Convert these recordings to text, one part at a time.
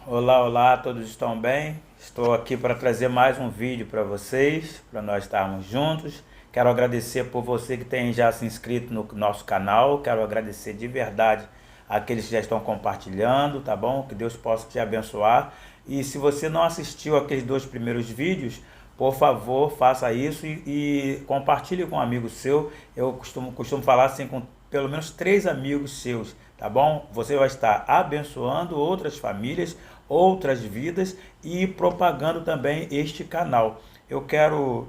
Olá, olá, todos estão bem? Estou aqui para trazer mais um vídeo para vocês, para nós estarmos juntos. Quero agradecer por você que tem já se inscrito no nosso canal. Quero agradecer de verdade àqueles que já estão compartilhando, tá bom? Que Deus possa te abençoar. E se você não assistiu aqueles dois primeiros vídeos, por favor, faça isso e compartilhe com um amigo seu. Eu costumo falar assim com pelo menos 3 amigos seus, tá bom? Você vai estar abençoando outras famílias, outras vidas e propagando também este canal. Eu quero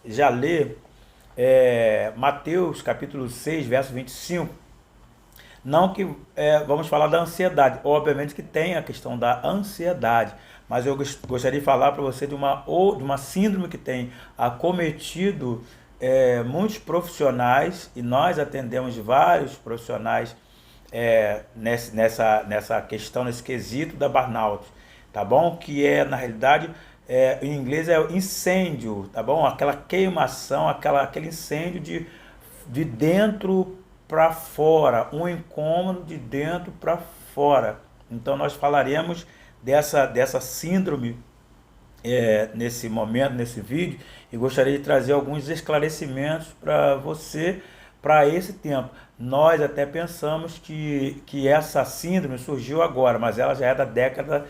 já ler Mateus capítulo 6, verso 25. Não que vamos falar da ansiedade, obviamente que tem a questão da ansiedade, mas eu gostaria de falar para você de uma síndrome que tem acometido muitos profissionais, e nós atendemos vários profissionais nessa questão, nesse quesito da burnout, tá bom? Que é, na realidade, em inglês é incêndio, tá bom? Aquela queimação, aquele incêndio de dentro para fora, um incômodo de dentro para fora. Então nós falaremos dessa síndrome nesse momento, nesse vídeo, e gostaria de trazer alguns esclarecimentos para você para esse tempo. Nós até pensamos que essa síndrome surgiu agora, mas ela já é da década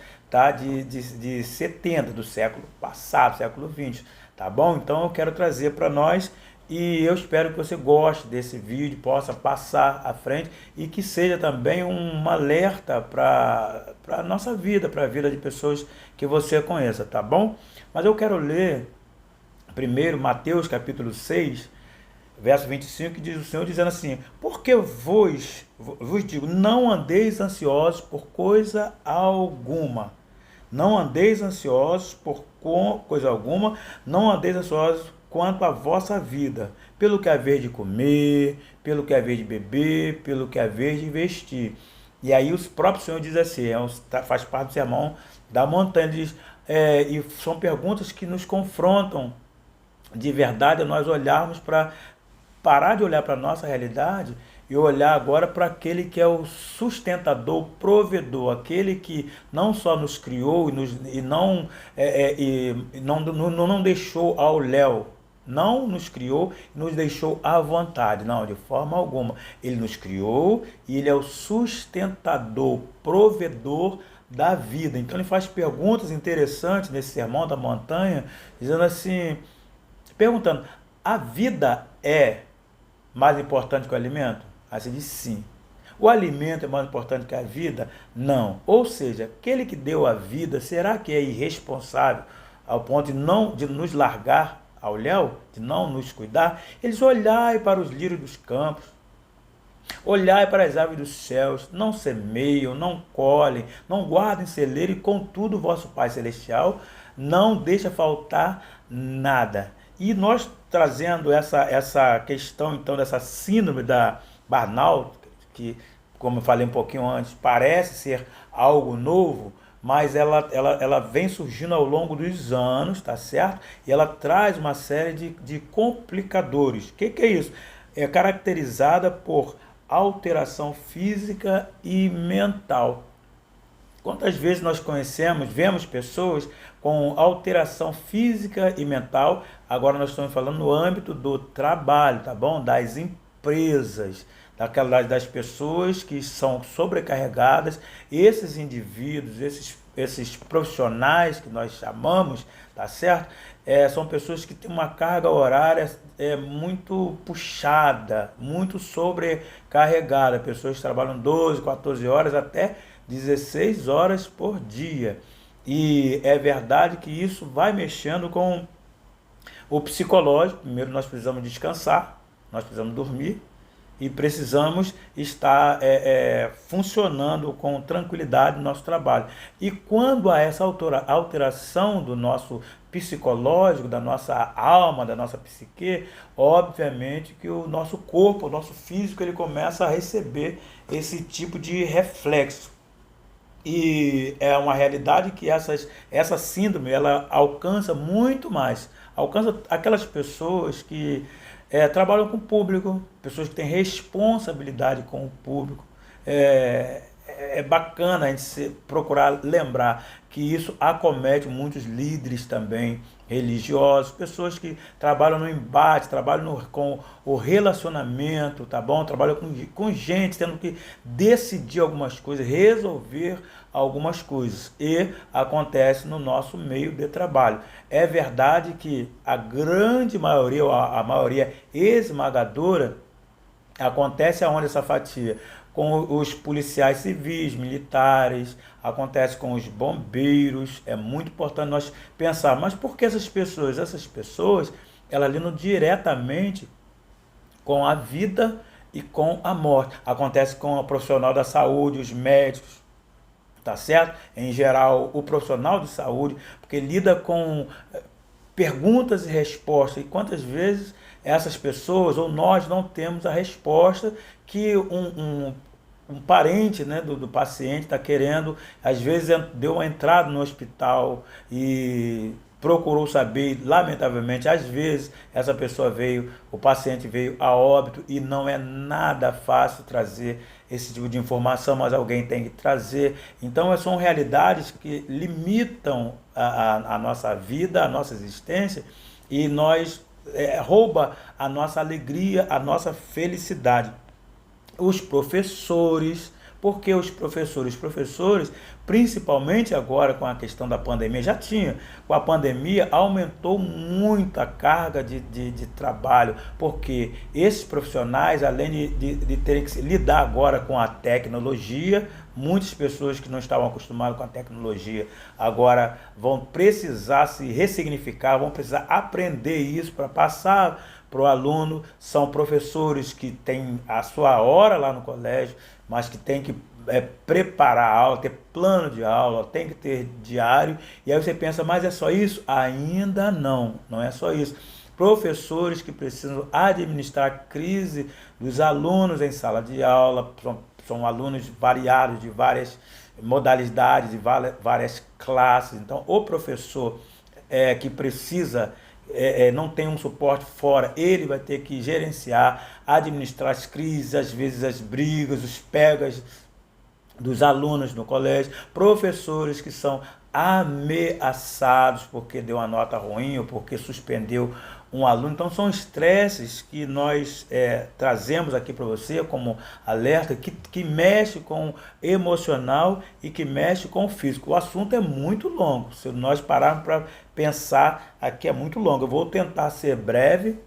de 70, do século passado, século 20, tá bom? Então eu quero trazer para nós e eu espero que você goste desse vídeo, possa passar à frente e que seja também um alerta para a nossa vida, para a vida de pessoas que você conheça, tá bom? Mas eu quero ler primeiro Mateus capítulo 6, verso 25, que diz o Senhor dizendo assim: porque vos digo, não andeis ansiosos por coisa alguma. Não andeis ansiosos por coisa alguma, não andeis ansiosos quanto à vossa vida, pelo que haver de comer, pelo que haver de beber, pelo que haver de vestir. E aí o próprio Senhor diz assim, faz parte do sermão da montanha, ele diz, e são perguntas que nos confrontam de verdade, a nós olharmos para parar de olhar para a nossa realidade e olhar agora para aquele que é o sustentador, provedor, aquele que não só nos criou e não deixou ao léu, não nos criou e nos deixou à vontade, não, de forma alguma. Ele nos criou e ele é o sustentador, provedor da vida. Então ele faz perguntas interessantes nesse sermão da montanha, dizendo assim, perguntando: a vida é mais importante que o alimento? Aí você diz sim. O alimento é mais importante que a vida? Não. Ou seja, aquele que deu a vida, será que é irresponsável ao ponto de nos largar ao léu, de não nos cuidar? Eles olhai para os lírios dos campos, olhai para as aves dos céus, não semeiam, não colhem, não guardem celeiro, e contudo vosso Pai Celestial não deixa faltar nada. E nós trazendo essa questão, então, dessa síndrome da burnout, que, como eu falei um pouquinho antes, parece ser algo novo, mas ela vem surgindo ao longo dos anos, tá certo? E ela traz uma série de complicadores. O que é isso? É caracterizada por alteração física e mental. Quantas vezes nós vemos pessoas com alteração física e mental? Agora nós estamos falando no âmbito do trabalho, tá bom? Das empresas, das pessoas que são sobrecarregadas, esses indivíduos, esses profissionais que nós chamamos, tá certo? São pessoas que têm uma carga horária muito puxada, muito sobrecarregada, pessoas que trabalham 12, 14 horas, até 16 horas por dia. E é verdade que isso vai mexendo com o psicológico. Primeiro nós precisamos descansar, nós precisamos dormir e precisamos estar funcionando com tranquilidade no nosso trabalho. E quando há essa alteração do nosso psicológico, da nossa alma, da nossa psique, obviamente que o nosso corpo, o nosso físico, ele começa a receber esse tipo de reflexo. E é uma realidade que essa síndrome ela alcança muito mais. Alcança aquelas pessoas que trabalham com o público, pessoas que têm responsabilidade com o público. é bacana a gente procurar lembrar que isso acomete muitos líderes também religiosos, pessoas que trabalham no embate, trabalham com o relacionamento, tá bom? Trabalham com gente, tendo que decidir algumas coisas, resolver algumas coisas. E acontece no nosso meio de trabalho. É verdade que a grande maioria, ou a maioria esmagadora, acontece aonde essa fatia? Com os policiais civis, militares, acontece com os bombeiros. É muito importante nós pensar, mas por que essas pessoas? Essas pessoas, elas lidam diretamente com a vida e com a morte. Acontece com o profissional da saúde, os médicos, tá certo? Em geral, o profissional de saúde, porque lida com perguntas e respostas. E quantas vezes essas pessoas ou nós não temos a resposta que um parente, né, do paciente está querendo, às vezes deu uma entrada no hospital e procurou saber, lamentavelmente, às vezes essa pessoa veio, o paciente veio a óbito e não é nada fácil trazer esse tipo de informação, mas alguém tem que trazer. Então, são realidades que limitam a nossa vida, a nossa existência e rouba a nossa alegria, a nossa felicidade. Os professores, porque os professores? Os professores, principalmente agora com a questão da pandemia, já tinha, com a pandemia aumentou muito a carga de trabalho, porque esses profissionais, além de terem que lidar agora com a tecnologia, muitas pessoas que não estavam acostumadas com a tecnologia agora vão precisar se ressignificar, vão precisar aprender isso para passar para o aluno. São professores que têm a sua hora lá no colégio, mas que tem que preparar a aula, ter plano de aula, tem que ter diário. E aí você pensa, mas é só isso? Ainda não, não é só isso. Professores que precisam administrar a crise dos alunos em sala de aula, são alunos variados de várias modalidades, de várias classes. Então, o professor que precisa não tem um suporte fora, ele vai ter que gerenciar, administrar as crises, às vezes as brigas, os pegas dos alunos no colégio, professores que são ameaçados porque deu uma nota ruim ou porque suspendeu um aluno. Então são estresses que nós trazemos aqui para você como alerta, que mexe com o emocional e que mexe com o físico. O assunto é muito longo, se nós pararmos para pensar aqui é muito longo. Eu vou tentar ser breve,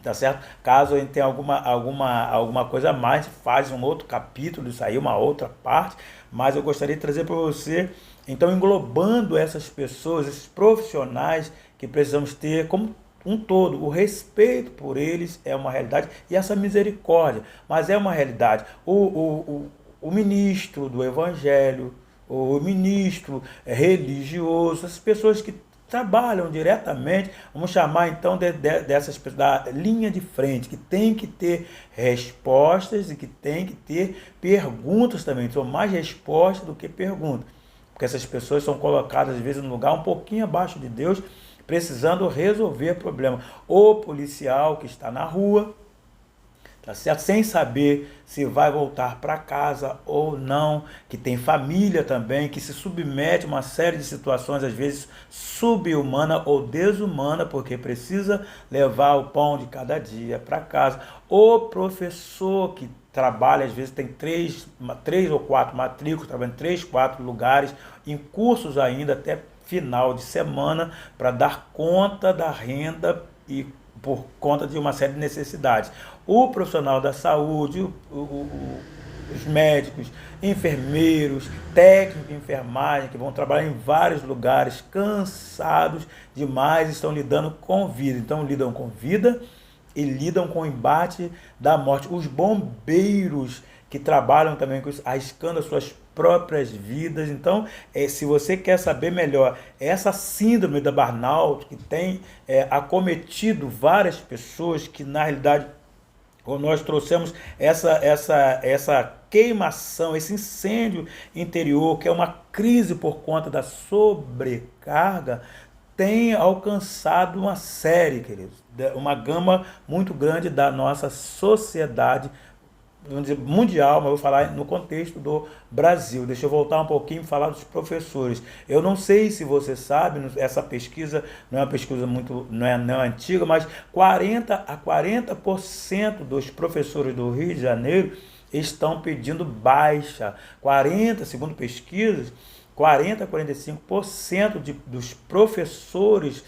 tá certo? Caso a gente tenha alguma coisa a mais, faz um outro capítulo, isso aí, uma outra parte, mas eu gostaria de trazer para você, então, englobando essas pessoas, esses profissionais que precisamos ter como um todo. O respeito por eles é uma realidade e essa misericórdia, mas é uma realidade. O ministro do evangelho, o ministro religioso, essas pessoas que trabalham diretamente, vamos chamar então dessas pessoas da linha de frente, que tem que ter respostas e que tem que ter perguntas também. São mais respostas do que perguntas, porque essas pessoas são colocadas às vezes num lugar um pouquinho abaixo de Deus, precisando resolver problema. O policial que está na rua, tá certo? Sem saber se vai voltar para casa ou não, que tem família também, que se submete a uma série de situações, às vezes subhumana ou desumana, porque precisa levar o pão de cada dia para casa. O professor que trabalha, às vezes tem três ou quatro matrículas, trabalha em 3, 4 lugares, em cursos ainda até final de semana, para dar conta da renda e por conta de uma série de necessidades. O profissional da saúde, os médicos, enfermeiros, técnicos de enfermagem, que vão trabalhar em vários lugares, cansados demais, estão lidando com vida. Então, lidam com vida e lidam com o embate da morte. Os bombeiros que trabalham também com isso, arriscando as suas próprias vidas. Então, se você quer saber melhor essa síndrome da burnout que tem acometido várias pessoas, que na realidade nós trouxemos essa queimação, esse incêndio interior, que é uma crise por conta da sobrecarga, tem alcançado uma série, queridos, uma gama muito grande da nossa sociedade vamos dizer, mundial, mas eu vou falar no contexto do Brasil. Deixa eu voltar um pouquinho e falar dos professores. Eu não sei se você sabe, essa pesquisa não é uma pesquisa muito, não é antiga, mas 40% dos professores do Rio de Janeiro estão pedindo baixa. Segundo pesquisas, 40 a 45% dos professores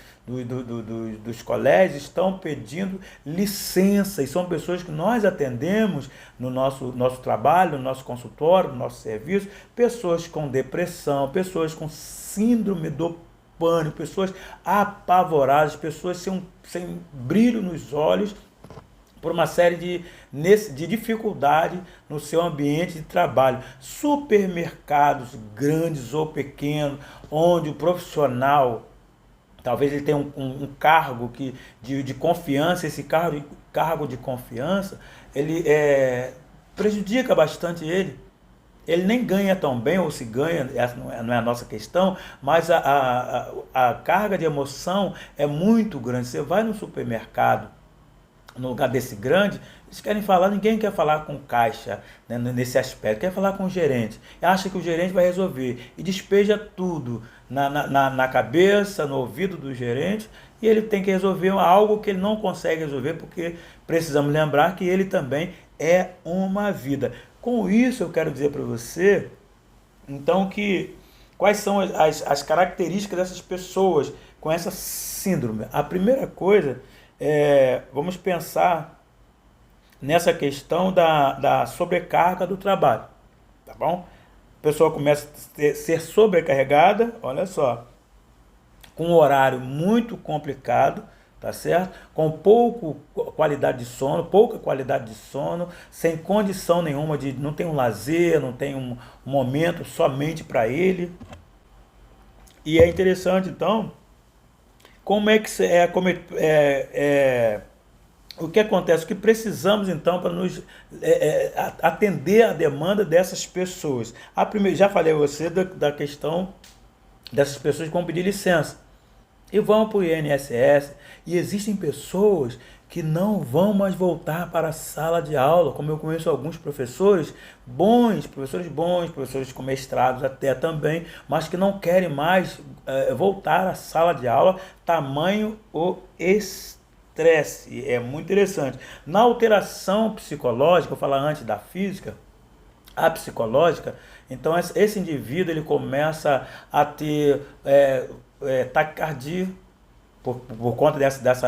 dos colégios estão pedindo licença, e são pessoas que nós atendemos no nosso trabalho, no nosso consultório, no nosso serviço, pessoas com depressão, pessoas com síndrome do pânico, pessoas apavoradas, pessoas sem brilho nos olhos, por uma série de dificuldade no seu ambiente de trabalho. Supermercados grandes ou pequenos, onde o profissional, talvez ele tenha um cargo de confiança, esse cargo de confiança, ele prejudica bastante ele. Ele nem ganha tão bem, ou se ganha, essa não é a nossa questão, mas a carga de emoção é muito grande. Você vai no supermercado, no lugar desse grande, eles querem falar, ninguém quer falar com o caixa, né, nesse aspecto, quer falar com o gerente, acha que o gerente vai resolver, e despeja tudo na cabeça, no ouvido do gerente, e ele tem que resolver algo que ele não consegue resolver, porque precisamos lembrar que ele também é uma vida. Com isso eu quero dizer para você, então, quais são as características dessas pessoas com essa síndrome. A primeira coisa, vamos pensar nessa questão da sobrecarga do trabalho, tá bom? A pessoa começa a ser sobrecarregada, olha só, com um horário muito complicado, tá certo? Com pouca qualidade de sono, sem condição nenhuma não tem um lazer, não tem um momento somente para ele. E é interessante, então, como é que o que acontece? O que precisamos, então, para nos atender a demanda dessas pessoas? Já falei a você da questão dessas pessoas que vão pedir licença e vão para o INSS, e existem pessoas que não vão mais voltar para a sala de aula, como eu conheço alguns professores bons, professores com mestrados até também, mas que não querem mais voltar à sala de aula, tamanho o estresse. É muito interessante. Na alteração psicológica, eu falar antes da física, a psicológica, então esse indivíduo ele começa a ter taquicardia, por conta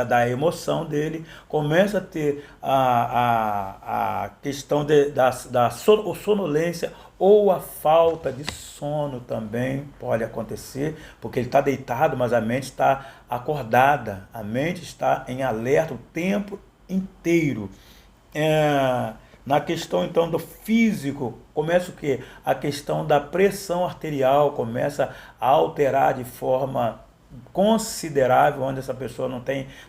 da emoção dele, começa a ter a questão da sonolência, ou a falta de sono também pode acontecer, porque ele está deitado, mas a mente está acordada, a mente está em alerta o tempo inteiro. Na questão, então, do físico, começa o quê? A questão da pressão arterial começa a alterar de forma considerável, onde essa pessoa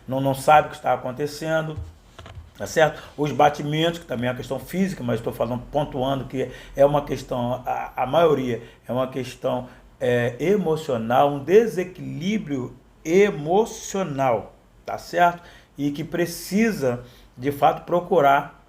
não sabe o que está acontecendo, tá certo? Os batimentos, que também é uma questão física, mas estou pontuando que é uma questão, a maioria é uma questão emocional, um desequilíbrio emocional, tá certo? E que precisa, de fato, procurar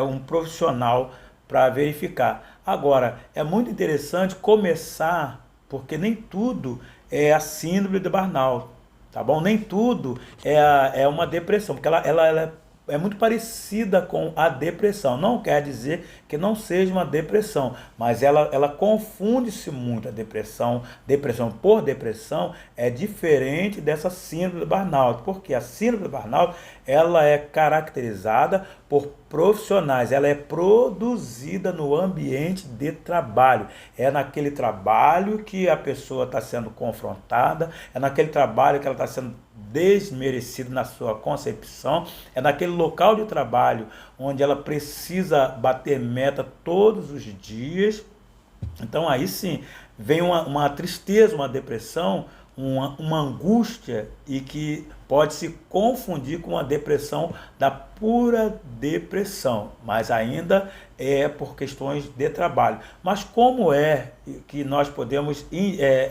um profissional para verificar. Agora, é muito interessante começar, porque nem tudo é a síndrome de burnout, tá bom? Nem tudo é uma depressão, porque ela é muito parecida com a depressão. Não quer dizer que não seja uma depressão, mas ela confunde-se muito. A depressão por depressão é diferente dessa síndrome do burnout, porque a síndrome do burnout ela é caracterizada por profissionais, ela é produzida no ambiente de trabalho. É naquele trabalho que a pessoa está sendo confrontada, é naquele trabalho que ela está sendo desmerecida na sua concepção, é naquele local de trabalho onde ela precisa bater meta todos os dias. Então aí sim vem uma tristeza, uma depressão, uma angústia, e que pode se confundir com a depressão da pura depressão, mas ainda é por questões de trabalho. Mas como é que nós podemos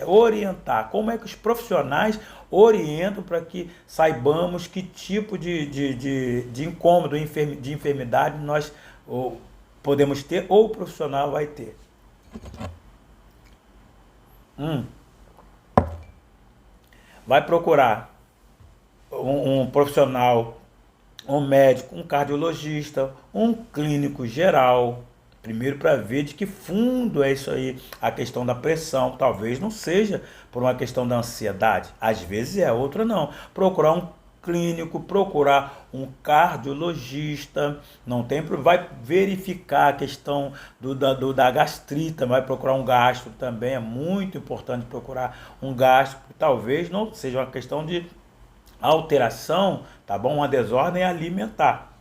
orientar? Como é que os profissionais orientam para que saibamos que tipo de incômodo, de enfermidade nós ou podemos ter, ou o profissional vai ter. Vai procurar um profissional, um médico, um cardiologista, um clínico geral, primeiro para ver de que fundo é isso aí, a questão da pressão, talvez não seja por uma questão da ansiedade, às vezes é, outra não. Procurar um clínico, procurar um cardiologista, não tem, vai verificar a questão da gastrita, vai procurar um gastro também, é muito importante procurar um gastro, talvez não seja uma questão de alteração, tá bom? Uma desordem alimentar,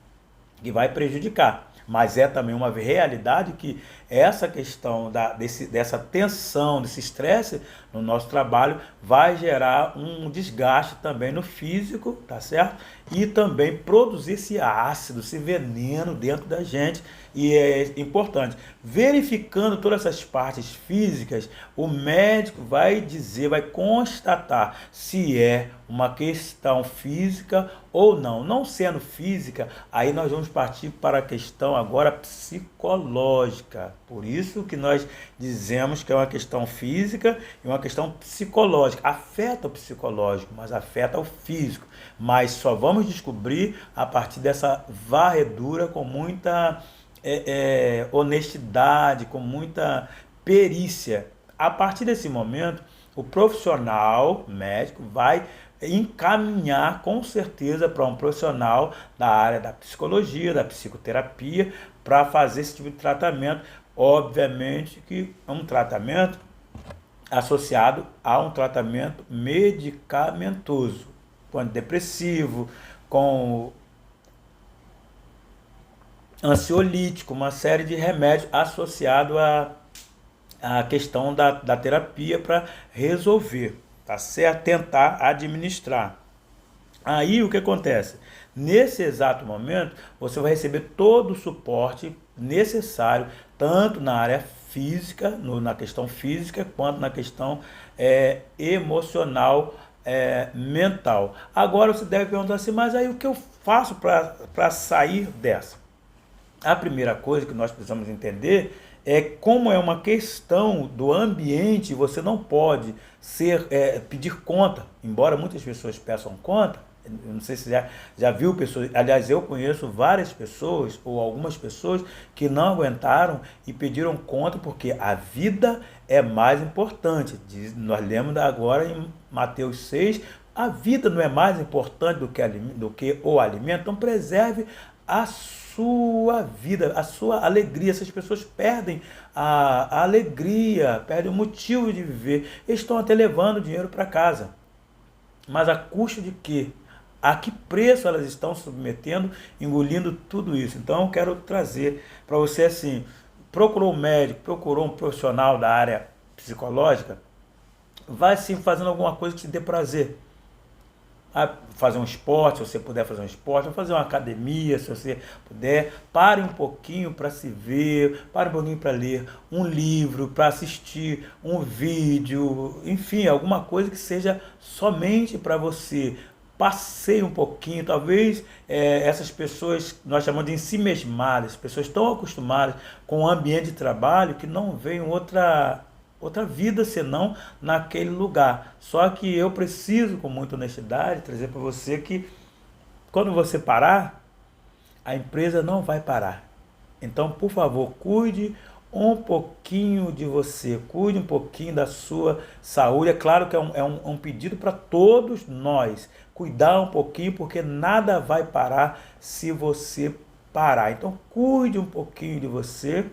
que vai prejudicar. Mas é também uma realidade que essa questão dessa tensão, desse estresse no nosso trabalho vai gerar um desgaste também no físico, tá certo? E também produzir esse ácido, esse veneno dentro da gente. E é importante, verificando todas essas partes físicas, o médico vai dizer, vai constatar se é uma questão física ou não. Não sendo física, aí nós vamos partir para a questão agora psicológica. Por isso que nós dizemos que é uma questão física e uma questão psicológica. Afeta o psicológico, mas afeta o físico. Mas só vamos descobrir a partir dessa varredura com muita honestidade, com muita perícia. A partir desse momento, o profissional médico vai encaminhar com certeza para um profissional da área da psicologia, da psicoterapia, para fazer esse tipo de tratamento. Obviamente que é um tratamento associado a um tratamento medicamentoso, com antidepressivo, com ansiolítico, uma série de remédios associados à questão da terapia para resolver, tá certo? Tentar administrar. Aí o que acontece? Nesse exato momento, você vai receber todo o suporte necessário, tanto na área física, na questão física, quanto na questão emocional, mental. Agora você deve perguntar assim, mas aí o que eu faço para sair dessa? A primeira coisa que nós precisamos entender é como é uma questão do ambiente, você não pode pedir conta, embora muitas pessoas peçam conta. Eu não sei se já viu pessoas, aliás, eu conheço várias pessoas, ou algumas pessoas, que não aguentaram e pediram conta porque a vida é mais importante. Nós lemos agora em Mateus 6, a vida não é mais importante do que o alimento, então preserve a sua vida, a sua alegria. Essas pessoas perdem a alegria, perdem o motivo de viver, estão até levando dinheiro para casa. Mas a custo de quê? A que preço elas estão submetendo, engolindo tudo isso? Então eu quero trazer para você assim, procurou um médico, procurou um profissional da área psicológica, vai sim fazendo alguma coisa que te dê prazer. Fazer um esporte, se você puder fazer um esporte, fazer uma academia, se você puder, pare um pouquinho para se ver, pare um pouquinho para ler um livro, para assistir um vídeo, enfim, alguma coisa que seja somente para você. Passeie um pouquinho, talvez essas pessoas, nós chamamos de ensimesmadas, pessoas tão acostumadas com o ambiente de trabalho que não veem outra vida senão naquele lugar. Só que eu preciso, com muita honestidade, trazer para você que quando você parar, a empresa não vai parar. Então, por favor, cuide um pouquinho de você, cuide um pouquinho da sua saúde. É claro que é um pedido para todos nós, cuidar um pouquinho, porque nada vai parar se você parar. Então, cuide um pouquinho de você,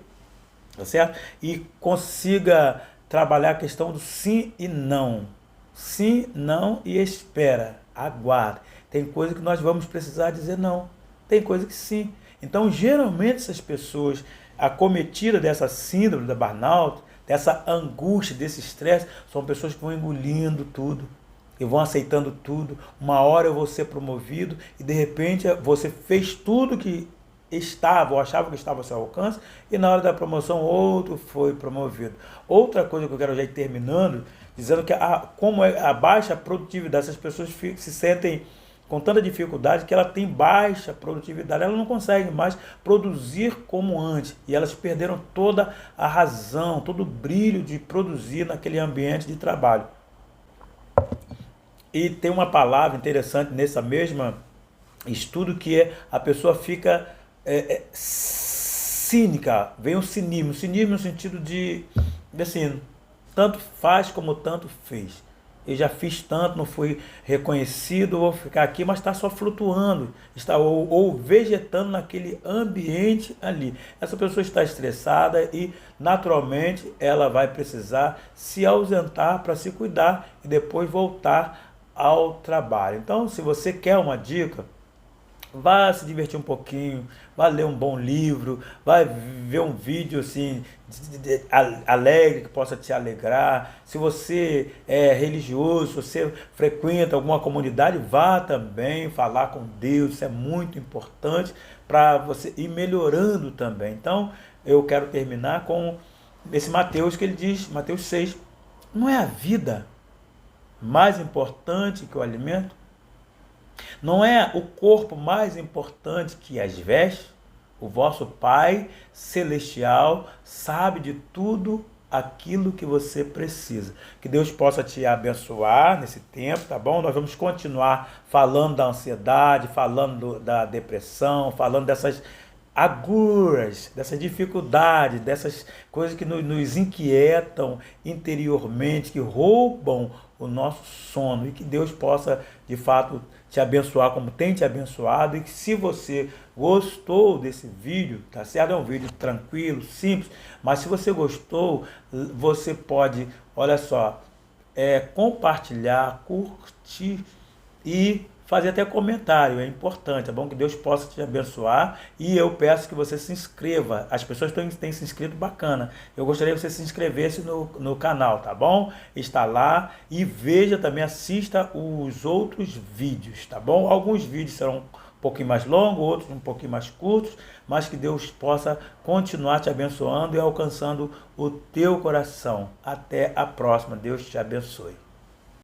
tá certo? E consiga trabalhar a questão do sim e não. Sim, não e espera, aguarde. Tem coisa que nós vamos precisar dizer não, tem coisa que sim. Então, geralmente, essas pessoas acometidas dessa síndrome da burnout, dessa angústia, desse estresse, são pessoas que vão engolindo tudo e vão aceitando tudo. Uma hora eu vou ser promovido e, de repente, você fez tudo que estava ou achava que estava ao seu alcance e na hora da promoção outro foi promovido. Outra coisa que eu quero já ir terminando, dizendo que como é a baixa produtividade, essas pessoas se sentem com tanta dificuldade que ela tem baixa produtividade, ela não consegue mais produzir como antes, e elas perderam toda a razão, todo o brilho de produzir naquele ambiente de trabalho. E tem uma palavra interessante nessa mesma estudo que é a pessoa fica cínica, vem o cinismo no sentido de assim, tanto faz como tanto fez. Eu já fiz tanto, não fui reconhecido, vou ficar aqui, mas está só flutuando, está ou vegetando naquele ambiente ali. Essa pessoa está estressada e naturalmente ela vai precisar se ausentar para se cuidar e depois voltar ao trabalho. Então, se você quer uma dica, vá se divertir um pouquinho, vá ler um bom livro, vai ver um vídeo assim alegre que possa te alegrar. Se você é religioso, se você frequenta alguma comunidade, vá também falar com Deus. Isso é muito importante para você ir melhorando também. Então, eu quero terminar com esse Mateus que ele diz, Mateus 6, não é a vida mais importante que o alimento? Não é o corpo mais importante que as vestes? O vosso Pai Celestial sabe de tudo aquilo que você precisa. Que Deus possa te abençoar nesse tempo, tá bom? Nós vamos continuar falando da ansiedade, falando da depressão, falando dessas agruras, dessas dificuldades, dessas coisas que nos inquietam interiormente, que roubam o nosso sono, e que Deus possa, de fato, te abençoar como tem te abençoado, e que se você gostou desse vídeo, tá certo? É um vídeo tranquilo, simples, mas se você gostou, você pode, olha só, compartilhar, curtir e fazer até comentário, é importante, é bom que Deus possa te abençoar, e eu peço que você se inscreva. As pessoas têm se inscrito, bacana, eu gostaria que você se inscrevesse no canal, tá bom? Está lá, e veja também, assista os outros vídeos, tá bom? Alguns vídeos serão um pouquinho mais longos, outros um pouquinho mais curtos, mas que Deus possa continuar te abençoando e alcançando o teu coração. Até a próxima, Deus te abençoe.